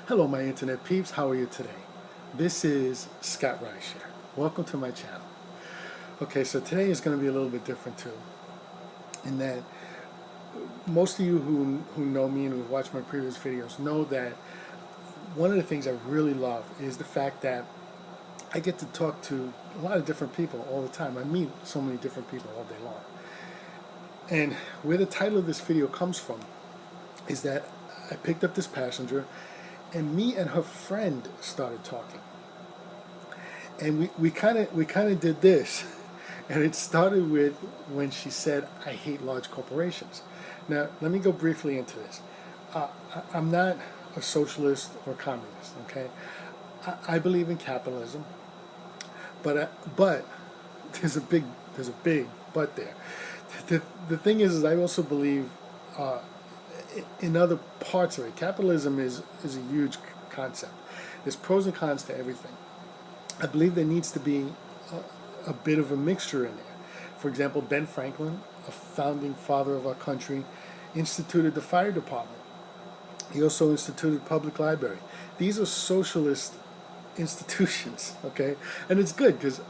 Hello, my internet peeps. How are you today? This is Scott Rideshare. Welcome to my channel. Okay, so today is going to be a little bit different too, in that most of you who know me and who watched my previous videos know that one of the things I really love is the fact that I get to talk to a lot of different people all the time. I meet so many different people all day long. And where the title of this video comes from is that I picked up this passenger and me and her friend started talking. And we kind of did this, and it started with when she said, "I hate large corporations." Now, let me go briefly into this. I'm not a socialist or communist. Okay, I believe in capitalism, but there's a big but there. The thing is I also believe uh, in other parts of it. Capitalism is a huge concept. There's pros and cons to everything. I believe there needs to be a bit of a mixture in there. For example, Ben Franklin, a founding father of our country, instituted the fire department. He also instituted public library. These are socialist institutions, okay? And it's good because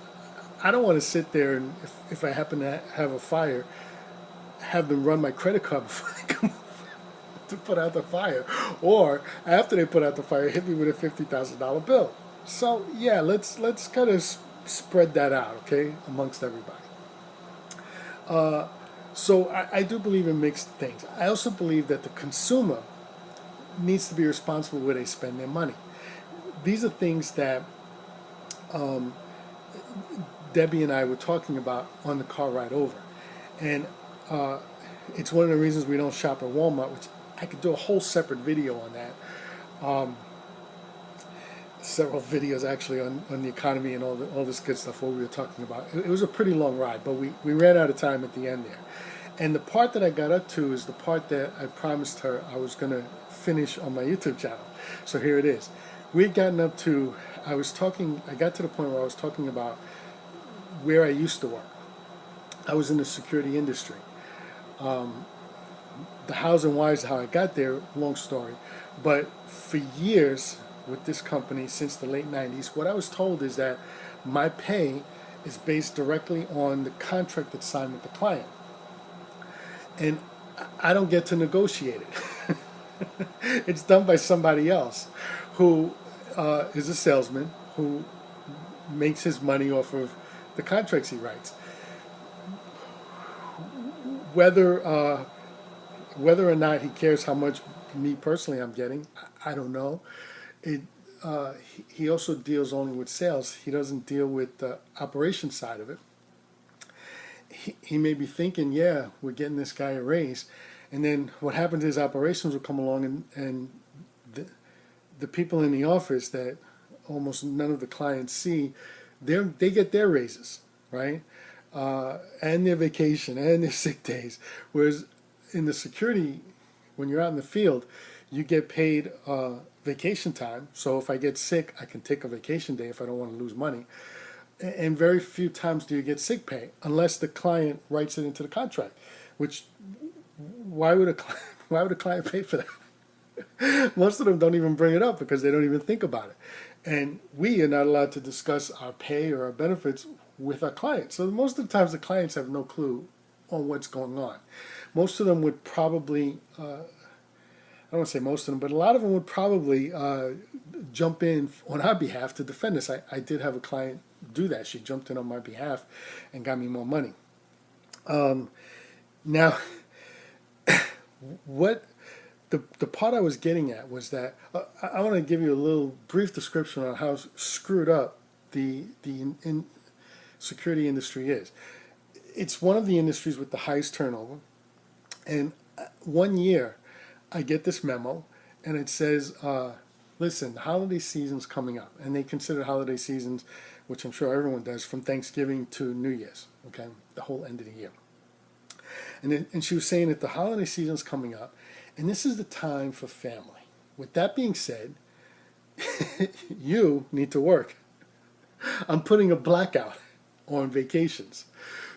I don't want to sit there and if I happen to have a fire, have them run my credit card before they come to put out the fire, or after they put out the fire, hit me with a $50,000 bill. So yeah, let's kind of spread that out, okay, amongst everybody. So I do believe in mixed things. I also believe that the consumer needs to be responsible where they spend their money. These are things that Debbie and I were talking about on the car ride over, and it's one of the reasons we don't shop at Walmart, which I could do a whole separate video on that. Several videos actually on the economy and all this good stuff, what we were talking about. It was a pretty long ride, but we ran out of time at the end there. And the part that I got up to is the part that I promised her I was going to finish on my YouTube channel. So here it is. We had gotten up to, I got to the point where I was talking about where I used to work. I was in the security industry. The hows and whys, how I got there, long story. But for years with this company, since the late 90s, what I was told is that my pay is based directly on the contract that's signed with the client. And I don't get to negotiate it. It's done by somebody else who is a salesman who makes his money off of the contracts he writes. Whether or not he cares how much me personally I'm getting, I don't know. He also deals only with sales. He doesn't deal with the operation side of it. He may be thinking, yeah, we're getting this guy a raise, and then what happens is operations will come along and the people in the office that almost none of the clients see, they get their raises, right? And their vacation and their sick days. Whereas in the security, when you're out in the field, you get paid vacation time. So if I get sick, I can take a vacation day if I don't want to lose money. And very few times do you get sick pay unless the client writes it into the contract. Which why would a client pay for that? Most of them don't even bring it up because they don't even think about it. And we are not allowed to discuss our pay or our benefits with our clients. So most of the times the clients have no clue on what's going on. Most of them would probably, I don't want to say most of them, but a lot of them would probably jump in on our behalf to defend us. I did have a client do that. She jumped in on my behalf and got me more money. Now, what the part I was getting at was that I want to give you a little brief description on how screwed up the security industry is. It's one of the industries with the highest turnover. And one year, I get this memo, and it says, listen, the holiday season's coming up. And they consider holiday seasons, which I'm sure everyone does, from Thanksgiving to New Year's, okay, the whole end of the year. And she was saying that the holiday season's coming up, and this is the time for family. With that being said, you need to work. I'm putting a blackout on vacations.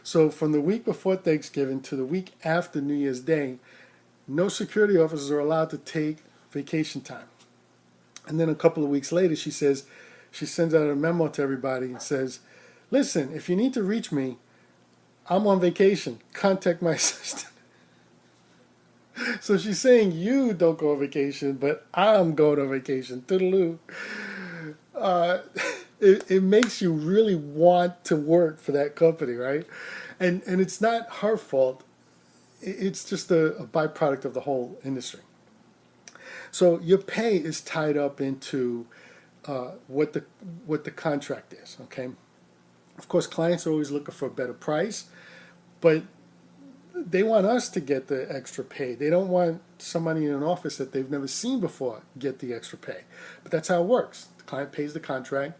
So from the week before Thanksgiving to the week after New Year's Day, no security officers are allowed to take vacation time. And then a couple of weeks later, she sends out a memo to everybody and says, listen, if you need to reach me, I'm on vacation. Contact my assistant. So she's saying you don't go on vacation, but I'm going on vacation. Toodaloo. Uh, it makes you really want to work for that company, right? And it's not her fault. It's just a byproduct of the whole industry. So your pay is tied up into what the contract is. Okay. Of course, clients are always looking for a better price, but they want us to get the extra pay. They don't want somebody in an office that they've never seen before get the extra pay. But that's how it works. The client pays the contract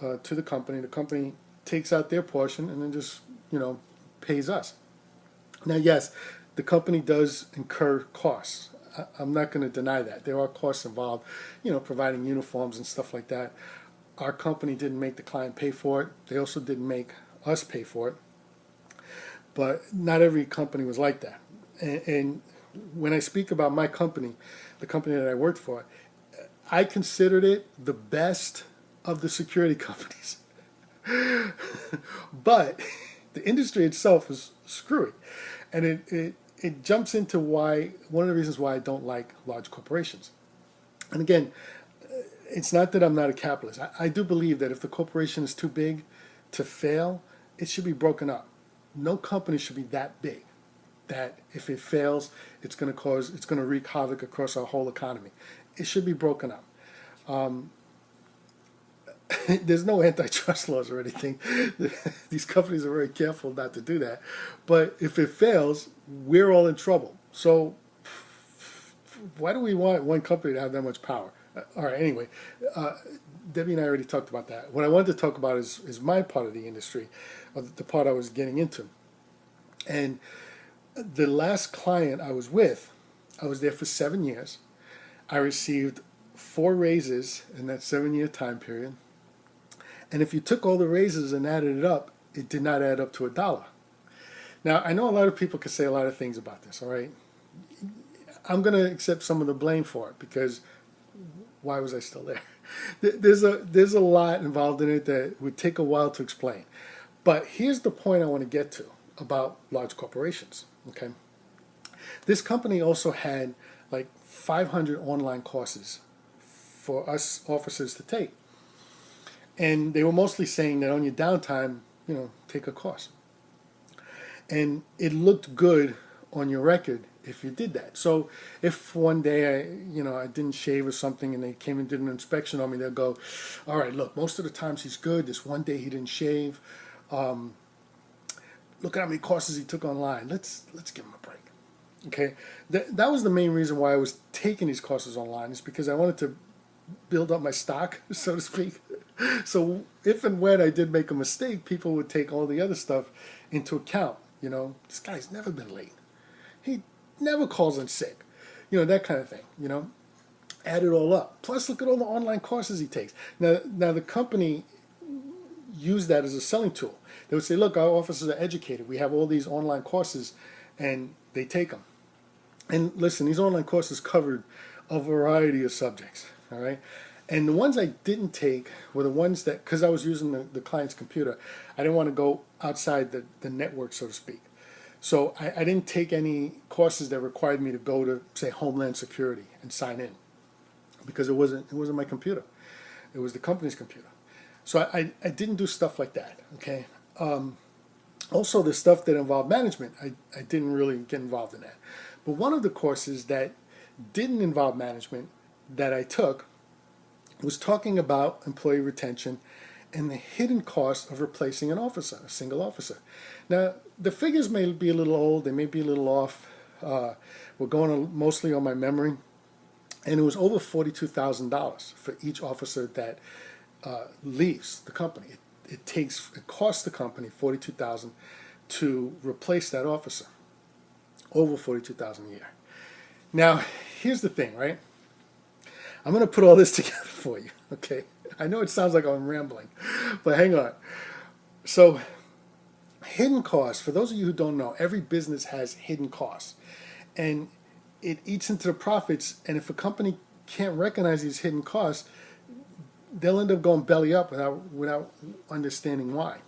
to the company. The company takes out their portion and then just, pays us. Now, yes, the company does incur costs. I'm not going to deny that. There are costs involved, providing uniforms and stuff like that. Our company didn't make the client pay for it. They also didn't make us pay for it. But not every company was like that. And when I speak about my company, the company that I worked for, I considered it the best of the security companies. But the industry itself is screwy. And it jumps into one of the reasons why I don't like large corporations. And again, it's not that I'm not a capitalist. I do believe that if the corporation is too big to fail, it should be broken up. No company should be that big that if it fails, it's going to wreak havoc across our whole economy. It should be broken up. There's no antitrust laws or anything. These companies are very careful not to do that. But if it fails, we're all in trouble. So why do we want one company to have that much power? All right, anyway, Debbie and I already talked about that. What I wanted to talk about is my part of the industry, or the part I was getting into. And the last client I was with, I was there for 7 years. I received 4 raises in that 7-year time period. And if you took all the raises and added it up, it did not add up to $1. Now, I know a lot of people can say a lot of things about this, all right? I'm going to accept some of the blame for it because why was I still there? There's a lot involved in it that would take a while to explain. But here's the point I want to get to about large corporations, okay? This company also had like 500 online courses for us officers to take. And they were mostly saying that on your downtime, take a course. And it looked good on your record if you did that. So if one day I didn't shave or something and they came and did an inspection on me, they'll go, all right, look, most of the times he's good. This one day he didn't shave. Look at how many courses he took online. Let's give him a break. Okay, that was the main reason why I was taking these courses online, is because I wanted to build up my stock, so to speak. So if and when I did make a mistake, people would take all the other stuff into account. This guy's never been late. He never calls in sick. That kind of thing. Add it all up. Plus, look at all the online courses he takes. Now the company used that as a selling tool. They would say, look, our officers are educated. We have all these online courses, and they take them. And listen, these online courses covered a variety of subjects, all right? And the ones I didn't take were the ones that, because I was using the client's computer, I didn't want to go outside the network, so to speak. So I didn't take any courses that required me to go to, say, Homeland Security and sign in, because it wasn't my computer. It was the company's computer. So I didn't do stuff like that, okay? Also, the stuff that involved management, I didn't really get involved in that. But one of the courses that didn't involve management that I took was talking about employee retention and the hidden cost of replacing an officer, a single officer. Now, the figures may be a little old, they may be a little off. We're going mostly on my memory. And it was over $42,000 for each officer that leaves the company. It costs the company $42,000 to replace that officer. Over $42,000 a year. Now, here's the thing, right? I'm going to put all this together for you, okay? I know it sounds like I'm rambling, but hang on. So, hidden costs, for those of you who don't know, every business has hidden costs. And it eats into the profits, and if a company can't recognize these hidden costs, they'll end up going belly up without understanding why.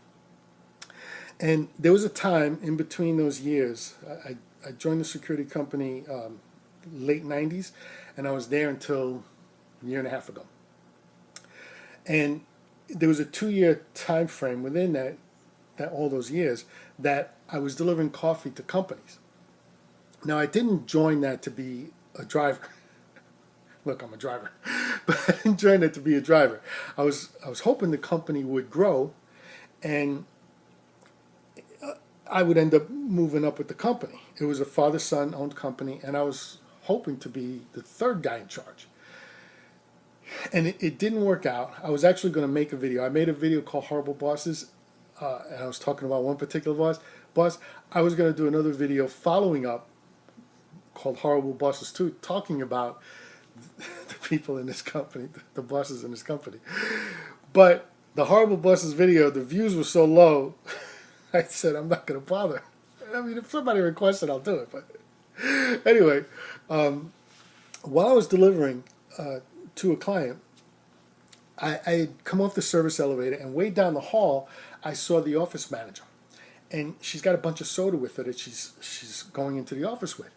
And there was a time in between those years. I joined the security company late 90s, and I was there until a year and a half ago. And there was a 2-year time frame within that all those years that I was delivering coffee to companies. Now, I didn't join that to be a driver. Look, I'm a driver, but I didn't join that to be a driver. I was hoping the company would grow, and I would end up moving up with the company. It was a father-son owned company, and I was hoping to be the third guy in charge. And it didn't work out. I was actually going to make a video. I made a video called Horrible Bosses, and I was talking about one particular boss. I was going to do another video following up called Horrible Bosses 2, talking about the people in this company, the bosses in this company. But the Horrible Bosses video, the views were so low, I said, I'm not going to bother. I mean, if somebody requests it, I'll do it. But anyway, while I was delivering to a client, I had come off the service elevator, and way down the hall, I saw the office manager. And she's got a bunch of soda with her that she's going into the office with.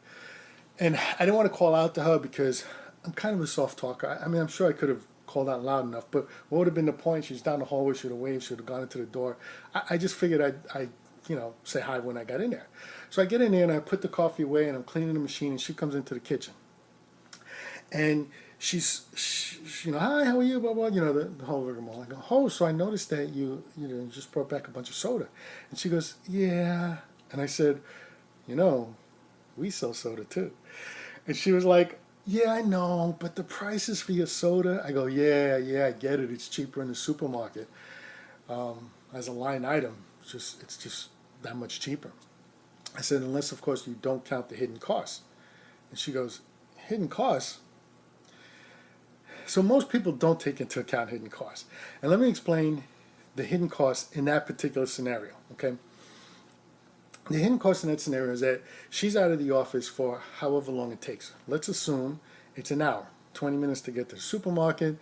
And I didn't want to call out to her because I'm kind of a soft talker. I mean, I'm sure I could have called out loud enough, but what would have been the point? She's down the hallway, she would have waved, she would have gone into the door. I just figured I'd say hi when I got in there. So I get in there and I put the coffee away and I'm cleaning the machine, and she comes into the kitchen. And she's hi, how are you, blah, blah, the whole rigmarole. I go, oh, so I noticed that you just brought back a bunch of soda. And she goes, yeah. And I said, we sell soda too. And she was like, yeah, I know, but the prices for your soda. I go, yeah, I get it. It's cheaper in the supermarket. As a line item, it's just that much cheaper. I said, unless, of course, you don't count the hidden costs. And she goes, hidden costs? So most people don't take into account hidden costs. And let me explain the hidden costs in that particular scenario, okay? The hidden cost in that scenario is that she's out of the office for however long it takes. Let's assume it's an hour, 20 minutes to get to the supermarket,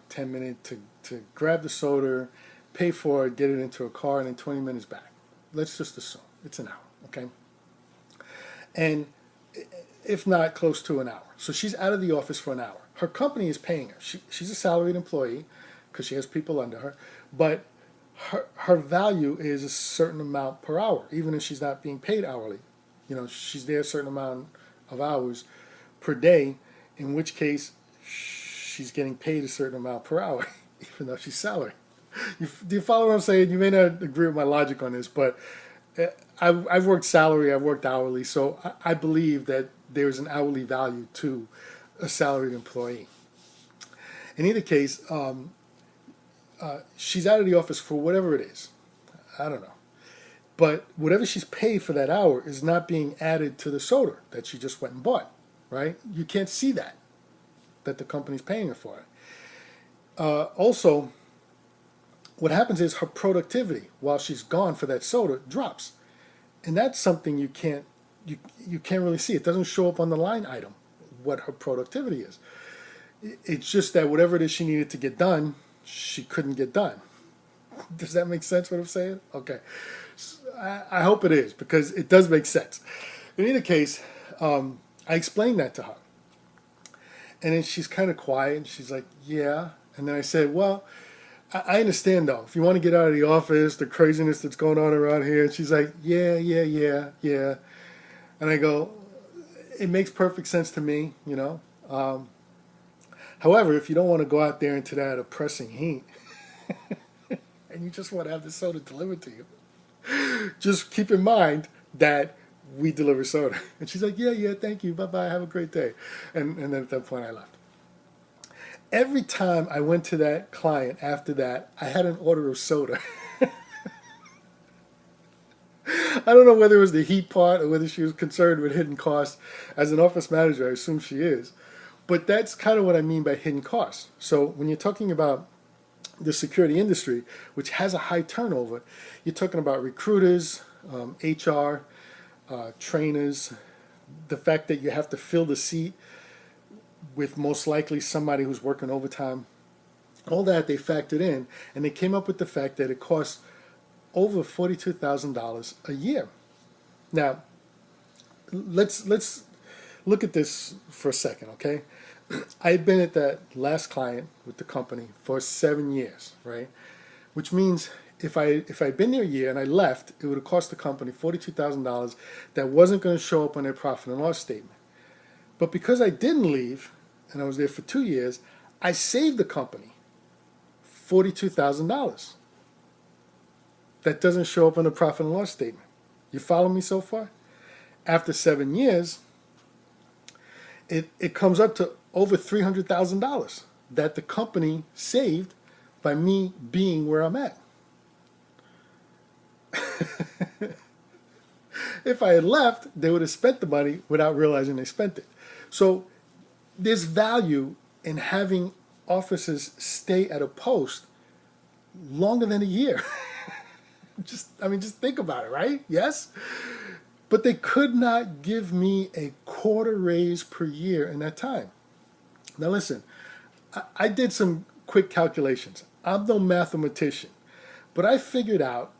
10 minutes to grab the soda, pay for it, get it into a car, and then 20 minutes back. Let's just assume it's an hour, okay? And if not, close to an hour. So she's out of the office for an hour. Her company is paying her. She's a salaried employee because she has people under her, but her value is a certain amount per hour, even if she's not being paid hourly. She's there a certain amount of hours per day, in which case she's getting paid a certain amount per hour, even though she's salaried. Do you follow what I'm saying? You may not agree with my logic on this, but I've worked salary, I've worked hourly, so I believe that there's an hourly value to a salaried employee. In either case, she's out of the office for whatever it is. I don't know. But whatever she's paid for that hour is not being added to the soda that she just went and bought, right? You can't see that the company's paying her for it. Also, what happens is her productivity while she's gone for that soda drops. And that's something you can't really see. It doesn't show up on the line item what her productivity is. It's just that whatever it is she needed to get done, she couldn't get done. Does that make sense what I'm saying? Okay. I hope it is, because it does make sense. In either case, I explained that to her. And then she's kind of quiet, and she's like, yeah. And then I said, well, I understand, though. If you want to get out of the office, the craziness that's going on around here. And she's like, yeah. And I go, it makes perfect sense to me, However, if you don't want to go out there into that oppressing heat and you just want to have the soda delivered to you, just keep in mind that we deliver soda. And she's like, yeah, thank you. Bye-bye. Have a great day. And then at that point I left. Every time I went to that client after that, I had an order of soda. I don't know whether it was the heat part or whether she was concerned with hidden costs. As an office manager, I assume she is. But that's kind of what I mean by hidden costs. So when you're talking about the security industry, which has a high turnover, you're talking about recruiters, HR, trainers, the fact that you have to fill the seat with most likely somebody who's working overtime. All that they factored in, and they came up with the fact that it costs over $42,000 a year. Now, let's look at this for a second, okay? I've been at that last client with the company for 7 years, right? Which means if I'd been there a year and I left, it would have cost the company $42,000 that wasn't going to show up on their profit and loss statement. But because I didn't leave and I was there for 2 years, I saved the company $42,000. That doesn't show up on the profit and loss statement. You follow me so far? After 7 years, it comes up to over $300,000 that the company saved by me being where I'm at. If I had left, they would have spent the money without realizing they spent it. So there's value in having officers stay at a post longer than a year. Just think about it, right? Yes? But they could not give me a quarter raise per year in that time. Now listen, I did some quick calculations. I'm no mathematician, but I figured out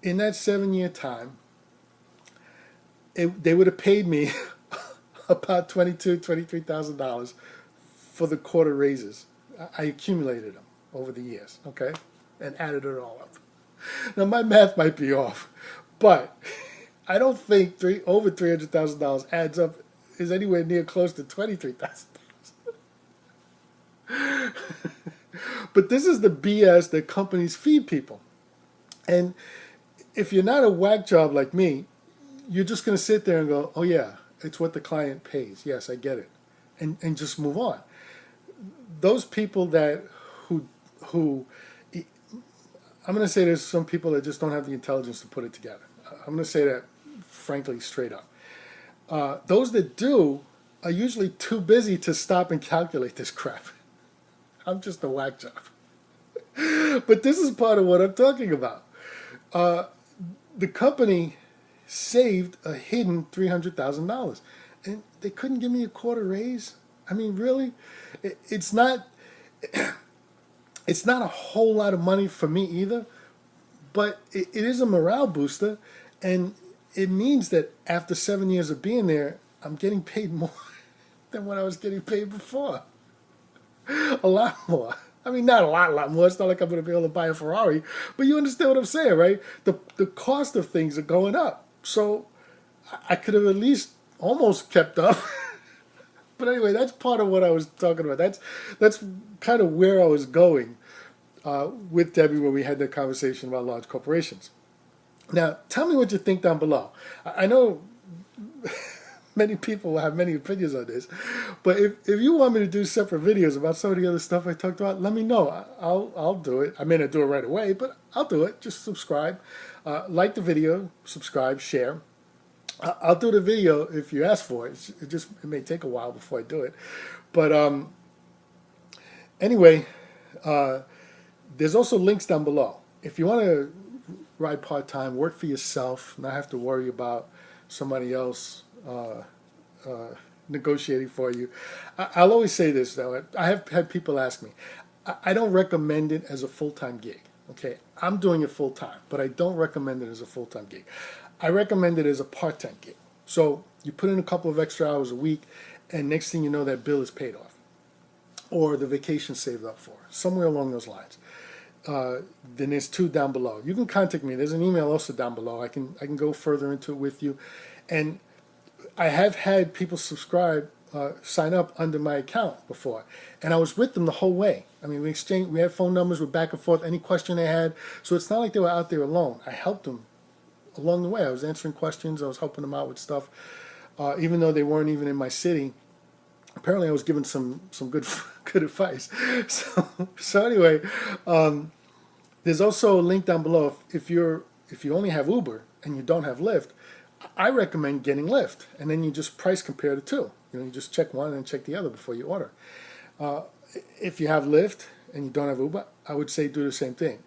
in that 7-year time, they would have paid me about $23,000 for the quarter raises. I accumulated them over the years, okay, and added it all up. Now my math might be off, but I don't think over $300,000 adds up is anywhere near close to $23,000. But this is the BS that companies feed people. And if you're not a whack job like me, you're just going to sit there and go, oh yeah, it's what the client pays. Yes, I get it. And just move on. Those people who I'm going to say there's some people that just don't have the intelligence to put it together. I'm going to say that frankly straight up. Those that do are usually too busy to stop and calculate this crap. I'm just a whack job. But this is part of what I'm talking about. The company saved a hidden $300,000, and they couldn't give me a quarter raise. I mean, really, it's not a whole lot of money for me either, but it is a morale booster, and it means that after 7 years of being there, I'm getting paid more than what I was getting paid before. A lot more. I mean, not a lot more. It's not like I'm going to be able to buy a Ferrari, but you understand what I'm saying, right? The cost of things are going up. So I could have at least almost kept up. But anyway, that's part of what I was talking about. That's kind of where I was going with Debbie when we had that conversation about large corporations. Now, tell me what you think down below. I know many people will have many opinions on this, but if you want me to do separate videos about some of the other stuff I talked about, let me know. I'll do it. I may not do it right away, but I'll do it. Just subscribe, like the video, subscribe, share. I'll do the video if you ask for it. It may take a while before I do it, but anyway, there's also links down below. If you want to ride part-time, work for yourself, not have to worry about somebody else negotiating for you. I'll always say this though. I have had people ask me. I don't recommend it as a full-time gig. Okay, I'm doing it full-time, but I don't recommend it as a full-time gig. I recommend it as a part-time gig. So you put in a couple of extra hours a week, and next thing you know, that bill is paid off, or the vacation saved up for, somewhere along those lines. Then there's 2 down below. You can contact me. There's an email also down below. I can go further into it with you, and I have had people sign up under my account before, and I was with them the whole way. I mean, we had phone numbers, we're back and forth, any question they had. So it's not like they were out there alone. I helped them along the way. I was answering questions. I was helping them out with stuff, even though they weren't even in my city. Apparently, I was giving some good advice. So anyway, there's also a link down below. If you only have Uber and you don't have Lyft, I recommend getting Lyft, and then you just price compare the two. You just check one and then check the other before you order. If you have Lyft and you don't have Uber, I would say do the same thing.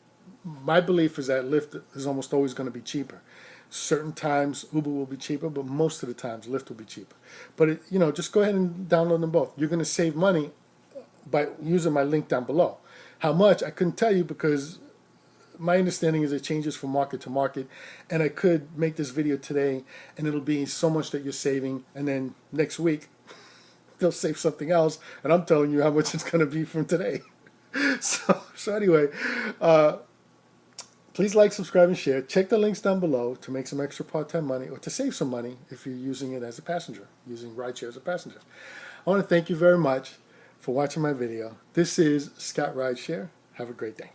My belief is that Lyft is almost always going to be cheaper. Certain times Uber will be cheaper, but most of the times Lyft will be cheaper. But just go ahead and download them both. You're going to save money by using my link down below. How much, I couldn't tell you, because my understanding is it changes from market to market, and I could make this video today and it'll be so much that you're saving, and then next week they'll save something else, and I'm telling you how much it's going to be from today. So anyway, please like, subscribe, and share. Check the links down below to make some extra part-time money, or to save some money if you're using it as a passenger, using Rideshare as a passenger. I want to thank you very much for watching my video. This is Scott Rideshare. Have a great day.